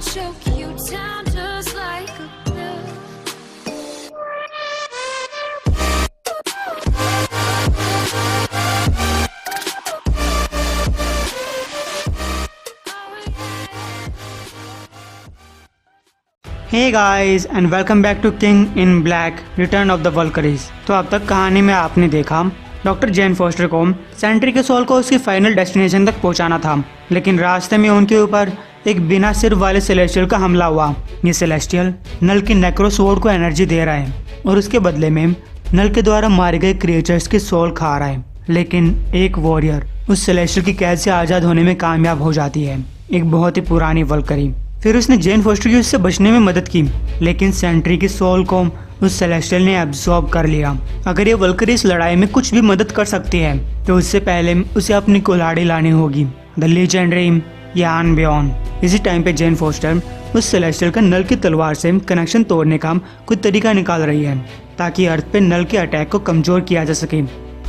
choke you down just like a pill. Hey guys and welcome back to King in Black Return of the Valkyries. तो अब तक कहानी में आपने देखा डॉक्टर जेन फोस्टर को सेंट्री के सोल को उसकी फाइनल डेस्टिनेशन तक पहुंचाना था, लेकिन रास्ते में उनके ऊपर एक बिना सिर वाले सेलेस्टियल का हमला हुआ। ये सेलेस्टियल नल की नेक्रो स्वॉर्ड को एनर्जी दे रहा है और उसके बदले में नल के द्वारा मारे गए क्रिएचर्स की सोल खा रहा है। लेकिन एक वॉरियर उस सेलेस्टियल की कैद से आज़ाद होने में कामयाब हो जाती है, एक बहुत ही पुरानी वल्करी। फिर उसने जेन फोस्टर की उससे बचने में मदद की, लेकिन सेंट्री की सोल को उस सेलेस्टियल ने एब्जॉर्ब कर लिया। अगर ये वल्करी इस लड़ाई में कुछ भी मदद कर सकती है तो उससे पहले उसे अपनी कुल्हाड़ी लानी होगी, द लीजेंडरी यान बियॉन। इसी टाइम पे जेन फोस्टर उस सेलेस्टियल का नल की तलवार से कनेक्शन तोड़ने का कोई तरीका निकाल रही है ताकि अर्थ पे नल के अटैक को कमजोर किया जा सके।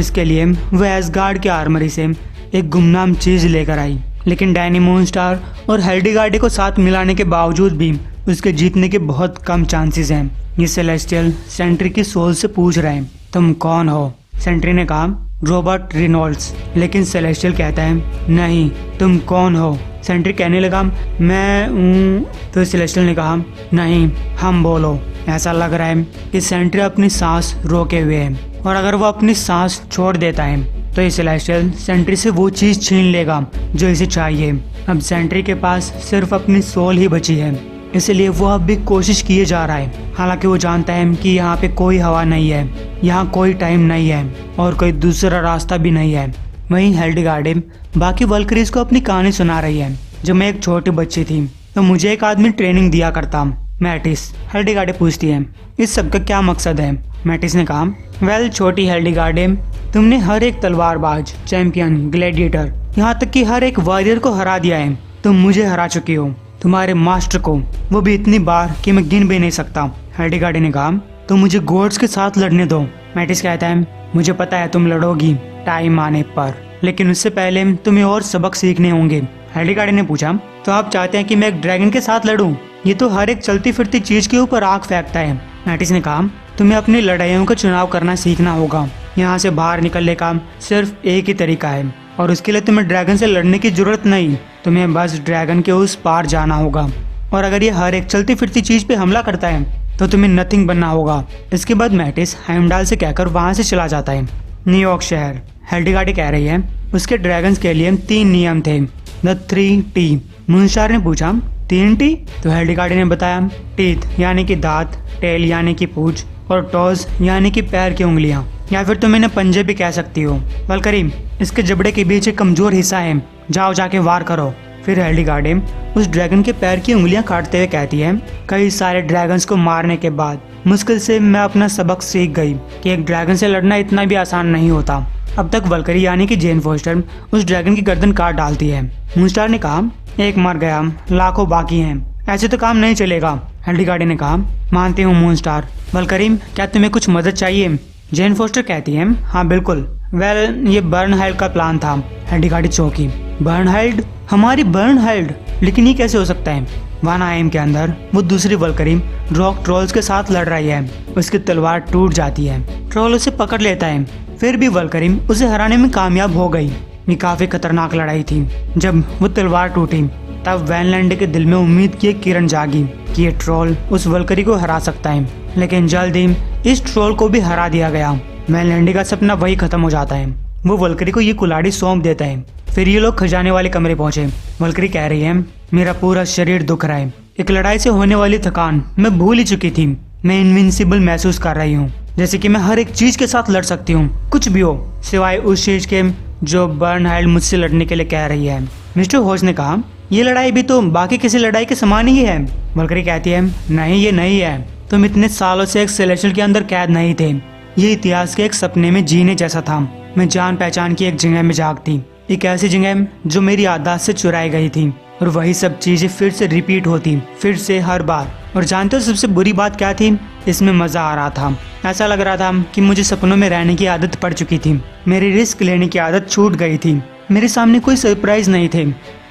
इसके लिए वह एसगार्ड की आर्मरी से एक गुमनाम चीज लेकर आई, लेकिन डैनी मूनस्टार और हेल्डिगार्डी को साथ मिलाने के बावजूद भी उसके जीतने के बहुत कम चांसेस हैं। ये सेलेस्टियल सेंट्री की सोल से पूछ रहे हैं, तुम कौन हो? सेंट्री ने कहा, रॉबर्ट रिनोल्ड्स। लेकिन सेलेस्टियल कहता है, नहीं, तुम कौन हो? सेंट्री कहने लगा, मैं हूँ। तो सेलेस्टियल ने कहा, नहीं, हम बोलो। ऐसा लग रहा है कि सेंट्री अपनी सांस रोके हुए है और अगर वो अपनी सांस छोड़ देता है तो ये सेलेस्टियल सेंट्री से वो चीज छीन लेगा जो इसे चाहिए। अब सेंट्री के पास सिर्फ अपनी सोल ही बची है, इसलिए वो अब भी कोशिश किए जा रहा है। हालांकि वो जानता है कि यहाँ पे कोई हवा नहीं है, यहाँ कोई टाइम नहीं है और कोई दूसरा रास्ता भी नहीं है। वहीं हेल्डिगार्डे बाकी वल्करीज को अपनी कहानी सुना रही है। जब मैं एक छोटी बच्ची थी तो मुझे एक आदमी ट्रेनिंग दिया करता, मैटिस। हेल्डिगार्डे पूछती है, इस सब का क्या मकसद है? मैटिस ने कहा, वेल छोटी हेल्डिगार्डे, तुमने हर एक तलवारबाज, चैंपियन, ग्लैडिएटर, यहाँ तक कि हर एक वॉरियर को हरा दिया है। तुम मुझे हरा चुकी हो, तुम्हारे मास्टर को, वो भी इतनी बार कि मैं गिन भी नहीं सकता। हेल्डिगार्डे ने कहा, तो मुझे गॉड्स के साथ लड़ने दो। मैटिस कहता है, मुझे पता है तुम लड़ोगी टाइम आने पर, लेकिन उससे पहले तुम्हें और सबक सीखने होंगे। हेल्डिगार्डे ने पूछा, तो आप चाहते हैं कि मैं एक ड्रैगन के साथ लड़ूं? ये तो हर एक चलती फिरती चीज के ऊपर आग फेंकता है। मैटिस ने कहा, तुम्हें अपनी लड़ाइयों का चुनाव करना सीखना होगा। यहाँ से बाहर निकलने का सिर्फ एक ही तरीका है और उसके लिए तुम्हें ड्रैगन से लड़ने की जरूरत नहीं, तुम्हें बस ड्रैगन के उस पार जाना होगा। और अगर ये हर एक चलती फिरती चीज पे हमला करता है तो तुम्हें नथिंग बनना होगा। इसके बाद मैटिस हेमडाल से कहकर वहां से चला जाता है। न्यूयॉर्क शहर। हेल्डिगार्डे कह रही है, उसके ड्रैगन्स के लिए 3 नियम थे, द 3 T। मूनस्टार ने पूछा, 3 T? तो हेल्डिगार्डे ने बताया, टीथ यानी कि दांत, टेल यानी कि पूंछ और टोज यानी कि पैर की उंगलियां, या फिर तुम इन्हें पंजे भी कह सकती हो। वल्करी, इसके जबड़े के बीच एक कमजोर हिस्सा है, जाओ जाके वार करो। फिर हेल्डिगार्डे उस ड्रैगन के पैर की उंगलियां काटते हुए कहती है, कई सारे ड्रैगन्स को मारने के बाद मुश्किल से मैं अपना सबक सीख गई कि एक ड्रैगन से लड़ना इतना भी आसान नहीं होता। अब तक वल्करी यानी कि जेन फोस्टर उस ड्रैगन की गर्दन काट डालती है। मूनस्टार ने कहा, एक मर गया, लाखों बाकी हैं, ऐसे तो काम नहीं चलेगा। हेल्डिगार्डे ने कहा, मानती हूँ मूनस्टार। वल्करी, क्या तुम्हें कुछ मदद चाहिए? जेन फोस्टर कहती है, हाँ बिल्कुल। वेल, ये बर्नहाइल्ड का प्लान था। हेल्डिगार्डे चौंकी, बर्नहाइल्ड? हमारी बर्नहाइल्ड? लेकिन ये कैसे हो सकता है? वानाहेम के अंदर वो दूसरी वल्करी रॉक ट्रोल्स के साथ लड़ रही है। उसकी तलवार टूट जाती है, ट्रोल उसे पकड़ लेता है, फिर भी वल्करी उसे हराने में कामयाब हो गई। ये काफी खतरनाक लड़ाई थी। जब वो तलवार टूटी तब वैनलैंड के दिल में उम्मीद की एक किरण जागी कि ये ट्रोल उस वल्करी को हरा सकता है, लेकिन जल्द ही इस ट्रोल को भी हरा दिया गया। वैनलैंड का सपना वही खत्म हो जाता है। वो वल्करी को ये कुल्हाड़ी सौंप देता है। फिर ये लोग खजाने वाले कमरे पहुंचे। वल्करी कह रही है, मेरा पूरा शरीर दुख रहा है, एक लड़ाई से होने वाली थकान मैं भूल ही चुकी थी। मैं इनविंसिबल महसूस कर रही हूँ, जैसे कि मैं हर एक चीज के साथ लड़ सकती हूँ, कुछ भी हो, सिवाय उस चीज के जो बर्नहाइल्ड मुझसे लड़ने के लिए कह रही है। मिस्टर होज ने कहा, ये लड़ाई भी तो बाकी किसी लड़ाई के समान ही है। वल्करी कहती है, नहीं, ये नहीं है। तुम इतने सालों से एक सेलेस्टियल के अंदर कैद नहीं थे। ये इतिहास के एक सपने में जीने जैसा था। मैं जान पहचान की एक जगह में जागती, एक ऐसी जगह जो मेरी आदत से चुराई गई थी, और वही सब चीजें फिर से रिपीट होती, फिर से हर बार। और जानते हो सबसे बुरी बात क्या थी? इसमें मजा आ रहा था। ऐसा लग रहा था कि मुझे सपनों में रहने की आदत पड़ चुकी थी। मेरी रिस्क लेने की आदत छूट गई थी। मेरे सामने कोई सरप्राइज नहीं थे।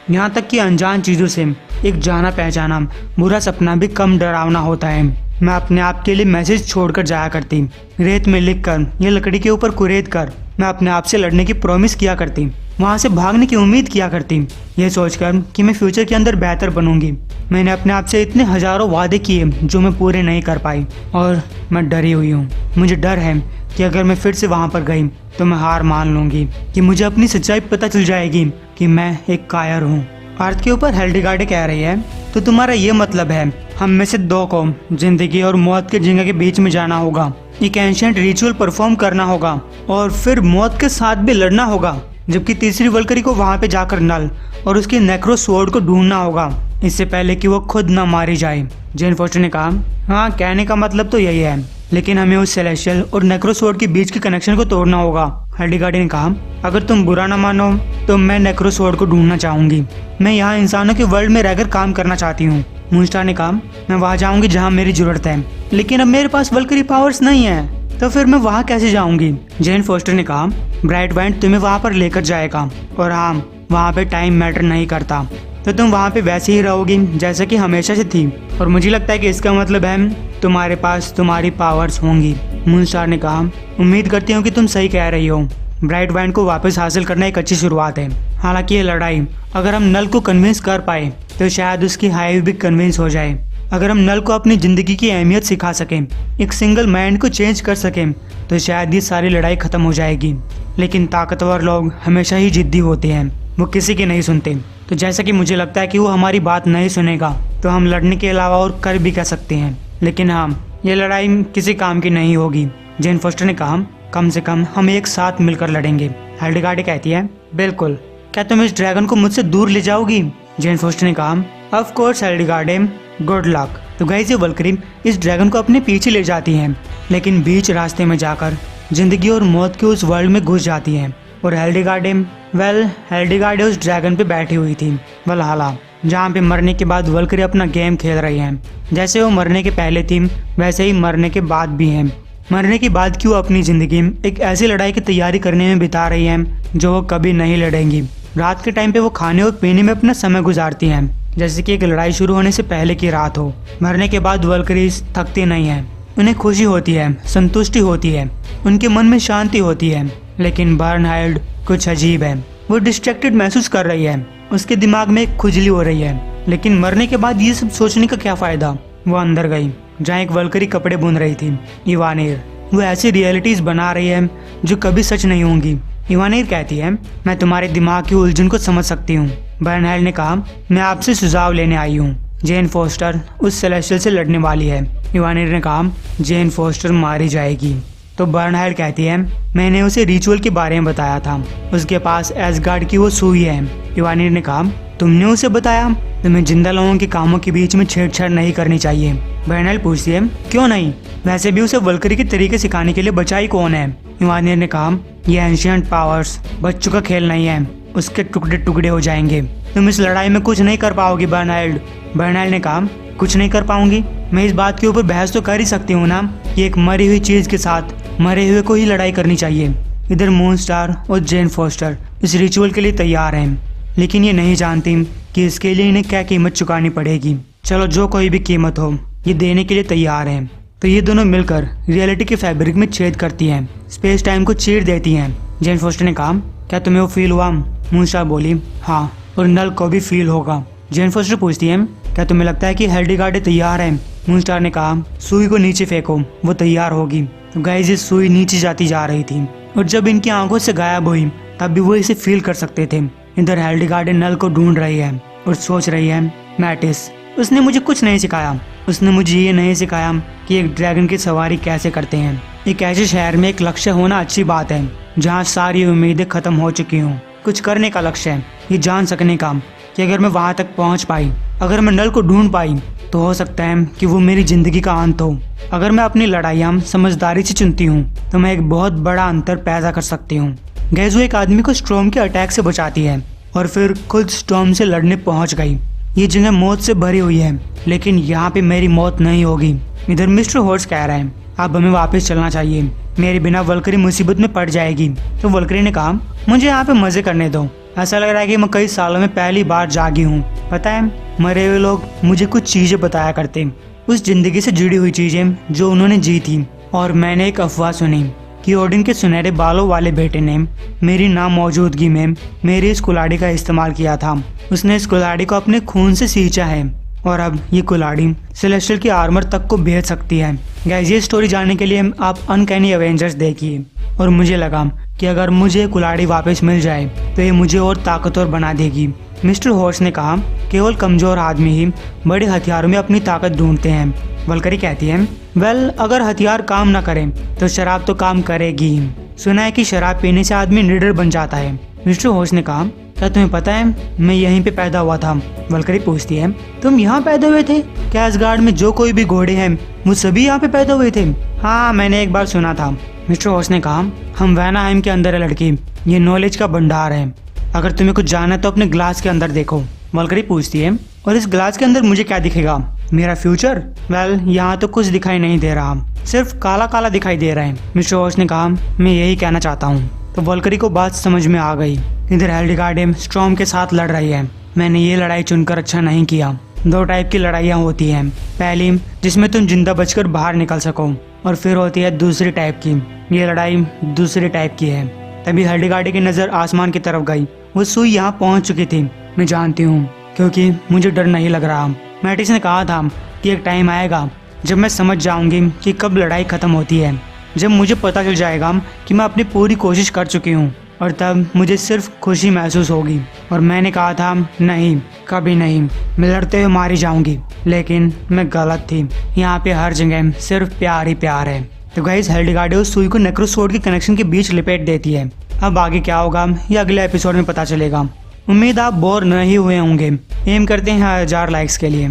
यहाँ तक कि अनजान चीजों से एक जाना पहचाना बुरा सपना भी कम डरावना होता है। मैं अपने आप के लिए मैसेज छोड़कर जाया करती, रेत में लिखकर या लकड़ी के ऊपर कुरेद कर मैं अपने आप से लड़ने की प्रॉमिस किया करती, वहाँ से भागने की उम्मीद किया करती, ये सोचकर कि मैं फ्यूचर के अंदर बेहतर बनूंगी। मैंने अपने आप से इतने हजारों वादे किए जो मैं पूरे नहीं कर पाई और मैं डरी हुई हूँ। मुझे डर है कि अगर मैं फिर से वहाँ पर गई तो मैं हार मान लूंगी, कि मुझे अपनी सच्चाई पता चल जाएगी कि मैं एक कायर हूँ। अर्थ के ऊपर हिल्डेगार्डे कह रही है, तो तुम्हारा ये मतलब है हम में से दो को जिंदगी और मौत के जिंगा के बीच में जाना होगा, एक एंशिएंट रिचुअल परफॉर्म करना होगा और फिर मौत के साथ भी लड़ना होगा, जबकि तीसरी वल्करी को वहां पे जाकर नल और उसकी नेक्रो स्वॉर्ड को ढूंढना होगा इससे पहले कि वो खुद न मारी जाए। जेन फोस्टर ने कहा, हाँ कहने का मतलब तो यही है, लेकिन हमें उस सेलेस्टियल और नेक्रो स्वॉर्ड के बीच के कनेक्शन को तोड़ना होगा। हिल्डेगार्डे ने कहा, अगर तुम बुरा ना मानो तो मैं नेक्रो स्वॉर्ड को ढूंढना चाहूंगी। मैं यहाँ इंसानों के वर्ल्ड में रहकर काम करना चाहती हूँ। मूनस्टार ने कहा, मैं वहाँ जाऊंगी जहाँ मेरी जरूरत है, लेकिन अब मेरे पास वल्करी पावर्स नहीं है, तो फिर मैं वहाँ कैसे जाऊंगी। जेन फोस्टर ने कहा, ब्राइट वाइंड तुम्हें वहाँ पर लेकर जाएगा और हाँ वहाँ पे टाइम मैटर नहीं करता, तो तुम वहाँ पे वैसे ही रहोगी जैसे कि हमेशा से थी, और मुझे लगता है कि इसका मतलब है तुम्हारे पास तुम्हारी पावर्स होंगी। मूनस्टार ने कहा, उम्मीद करती हूँ कि तुम सही कह रही हो। ब्राइट वाइंड को वापस हासिल करना एक अच्छी शुरुआत है। हालांकि ये लड़ाई अगर हम नल को कन्विंस कर पाए तो शायद उसकी हाइव भी कन्विंस हो जाए। अगर हम नल को अपनी जिंदगी की अहमियत सिखा सकें, एक सिंगल माइंड को चेंज कर सकें, तो शायद ये सारी लड़ाई खत्म हो जाएगी। लेकिन ताकतवर लोग हमेशा ही जिद्दी होते हैं, वो किसी की नहीं सुनते। तो जैसा कि मुझे लगता है कि वो हमारी बात नहीं सुनेगा, तो हम लड़ने के अलावा और कर भी कह सकते हैं, लेकिन हाँ ये लड़ाई किसी काम की नहीं होगी। जेन फोस्टर ने कहा, कम से कम हम एक साथ मिलकर लड़ेंगे। हिल्डेगार्डे कहती है, बिल्कुल, क्या तुम इस ड्रैगन को मुझसे दूर ले जाओगी। जेन फोस्टर ने कहा, ऑफ कोर्स हिल्डेगार्डे, गुड लक। तो गाइस ये वल्करी इस ड्रैगन को अपने पीछे ले जाती हैं, लेकिन बीच रास्ते में जाकर जिंदगी और मौत के उस वर्ल्ड में घुस जाती हैं। और हिल्डेगार्डे उस ड्रैगन पे बैठी हुई थी वल्हला, जहाँ पे मरने के बाद वल्करी अपना गेम खेल रही हैं। जैसे वो मरने के पहले थी वैसे ही मरने के बाद भी हैं। मरने के बाद क्यों अपनी जिंदगी एक ऐसी लड़ाई की तैयारी करने में बिता रही हैं जो वो कभी नहीं लड़ेंगी। रात के टाइम पे वो खाने और पीने में अपना समय गुजारती हैं, जैसे कि एक लड़ाई शुरू होने से पहले की रात हो। मरने के बाद वल्करीज थकती नहीं है, उन्हें खुशी होती है, संतुष्टि होती है, उनके मन में शांति होती है। लेकिन बर्नहाइल्ड कुछ अजीब है, वो डिस्ट्रैक्टेड महसूस कर रही है, उसके दिमाग में एक खुजली हो रही है। लेकिन मरने के बाद ये सब सोचने का क्या फायदा। वो अंदर गई जहाँ एक वल्करी कपड़े बुन रही थी, इवानीर। वो ऐसी रियलिटीज बना रही है जो कभी सच नहीं होंगी। इवानीर कहती है, मैं तुम्हारे दिमाग की उलझन को समझ सकती हूँ। बर्नहाइल्ड ने कहा, मैं आपसे सुझाव लेने आई हूँ। जेन फोस्टर उस सेलेस्टियल से लड़ने वाली है। इवानीर ने कहा, जेन फोस्टर मारी जाएगी। तो बर्नहाइल्ड कहती है, मैंने उसे रिचुअल के बारे में बताया था, उसके पास एसगार्ड की वो सुई है। इवानीर ने कहा, तुमने उसे बताया? तुम्हें जिंदा लोगों के कामों के बीच में छेड़छाड़ नहीं करनी चाहिए। बर्नहाइल्ड पूछती है, क्यों नहीं? वैसे भी उसे वल्करी के तरीके सिखाने के लिए बचाई कौन है? इवानीर ने कहा, ये एंशिएंट पावर्स बच्चों का खेल नहीं है, उसके टुकड़े टुकड़े हो जाएंगे। तुम इस लड़ाई में कुछ नहीं कर पाओगी बर्नहाइल्ड। बर्नहाइल्ड ने कहा, कुछ नहीं कर पाऊंगी? मैं इस बात के ऊपर बहस तो कर ही सकती हूँ ना कि एक मरी हुई चीज के साथ मरे हुए को ही लड़ाई करनी चाहिए। इधर मूनस्टार और जेन फोस्टर इस रिचुअल के लिए तैयार हैं, लेकिन ये नहीं जानती कि इसके लिए इन्हें क्या कीमत चुकानी पड़ेगी। चलो जो कोई भी कीमत हो, ये देने के लिए तैयार हैं। तो ये दोनों मिलकर रियलिटी के फैब्रिक में छेद करती हैं, स्पेस टाइम को चीर देती हैं। जेन फोस्टर ने कहा, क्या तुम्हें वो फील हुआ? मूनस्टार बोली, हाँ, और नल को भी फील होगा। जेन फोस्टर पूछती है, क्या तुम्हें लगता है कि हिल्डेगार्डे तैयार है? मूनस्टार ने कहा, सुई को नीचे फेंको, वो तैयार होगी। तो गाइस ये सुई नीचे जाती जा रही थी, और जब इनकी आंखों से गायब हुई तब भी वो इसे फील कर सकते थे। इधर हिल्डेगार्डे नल को ढूंढ रही है और सोच रही है, मैटिस, उसने मुझे कुछ नहीं सिखाया। उसने मुझे ये नहीं सिखाया कि एक ड्रैगन की सवारी कैसे करते हैं। एक ऐसे शहर में एक लक्ष्य होना अच्छी बात है जहाँ सारी उम्मीदें खत्म हो चुकी हूँ। कुछ करने का लक्ष्य है, ये जान सकने का कि अगर मैं वहाँ तक पहुँच पाई, अगर मैं नल को ढूंढ पाई, तो हो सकता है कि वो मेरी जिंदगी का अंत हो। अगर मैं अपनी लड़ाइयाँ समझदारी से चुनती हूँ तो मैं एक बहुत बड़ा अंतर पैदा कर सकती हूँ। गैज़ो एक आदमी को स्टॉर्म के अटैक से बचाती है और फिर खुद स्टॉर्म से लड़ने पहुंच गई। ये जगह मौत से भरी हुई है, लेकिन यहाँ पे मेरी मौत नहीं होगी। इधर मिस्टर हॉर्स कह रहे हैं, अब हमें वापस चलना चाहिए, मेरे बिना वल्करी मुसीबत में पड़ जाएगी। तो वल्करी ने कहा, मुझे यहाँ पे मजे करने दो, ऐसा लग रहा है कि मैं कई सालों में पहली बार जागी हूँ। पता है, मरे हुए लोग मुझे कुछ चीज़ें बताया करते, उस जिंदगी से जुड़ी हुई चीज़ें जो उन्होंने जी थी। और मैंने एक अफवाह सुनी कि ओडिन के सुनहरे बालों वाले बेटे ने मेरी नामौजूदगी में मेरी इस कुल्हाड़ी का इस्तेमाल किया था। उसने इस कुल्हाड़ी को अपने खून से सींचा है और अब ये कुल्हाड़ी सेलेस्टियल की आर्मर तक को भेद सकती है। गाइस, ये स्टोरी जानने के लिए आप अनकैनी एवेंजर्स देखिए। और मुझे लगा कि अगर मुझे कुल्हाड़ी वापस मिल जाए तो ये मुझे और ताकतवर बना देगी। मिस्टर हॉर्स ने कहा, केवल कमजोर आदमी ही बड़े हथियारों में अपनी ताकत ढूंढते हैं। वल्करी कहती है, वेल, अगर हथियार काम ना करें तो शराब तो काम करेगी। सुना है कि शराब पीने से आदमी निडर बन जाता है। मिस्टर हॉर्स ने कहा, क्या तुम्हें पता है मैं यहीं पे पैदा हुआ था? वल्करी पूछती है, तुम यहाँ पैदा हुए थे? क्या असगार्ड में जो कोई भी घोड़े हैं वो सभी यहाँ पे पैदा हुए थे? हाँ, मैंने एक बार सुना था। मिस्टर हॉर्स ने कहा, हम वैनाहाइम के अंदर है लड़की, ये नॉलेज का भंडार है। अगर तुम्हें कुछ जानना है तो अपने ग्लास के अंदर देखो। वल्करी पूछती है, और इस ग्लास के अंदर मुझे क्या दिखेगा? मेरा फ्यूचर? वेल, यहाँ तो कुछ दिखाई नहीं दे रहा, सिर्फ काला काला दिखाई दे रहा है। मिस्टर हॉर्स ने कहा, मैं यही कहना चाहता हूँ। तो वल्करी को बात समझ में आ गई। इधर हिल्डेगार्ड स्टॉर्म के साथ लड़ रही है। मैंने ये लड़ाई चुनकर अच्छा नहीं किया। 2 टाइप की लड़ाइयाँ होती हैं। पहली जिसमें तुम जिंदा बचकर बाहर निकल सको, और फिर होती है दूसरी टाइप की। ये लड़ाई दूसरी टाइप की है। तभी हिल्डेगार्ड की नज़र आसमान की तरफ गई। वो सुई यहाँ पहुँच चुकी थी। मैं जानती हूँ, क्योंकि मुझे डर नहीं लग रहा। मैटिस ने कहा था कि एक टाइम आएगा जब मैं समझ जाऊंगी कि कब लड़ाई खत्म होती है, जब मुझे पता चल जाएगा कि मैं अपनी पूरी कोशिश कर चुकी हूँ, और तब मुझे सिर्फ खुशी महसूस होगी। और मैंने कहा था, नहीं, कभी नहीं, मैं लड़ते हुए मारी जाऊंगी। लेकिन मैं गलत थी। यहाँ पे हर जगह सिर्फ प्यार ही प्यार है। तो गाइस, हिल्डेगार्ड उस सुई को नेक्रोसोर्ड के कनेक्शन के बीच लिपेट देती है। अब आगे क्या होगा ये अगले एपिसोड में पता चलेगा। उम्मीद आप बोर नहीं हुए होंगे। एम करते हैं 1000 लाइक्स के लिए।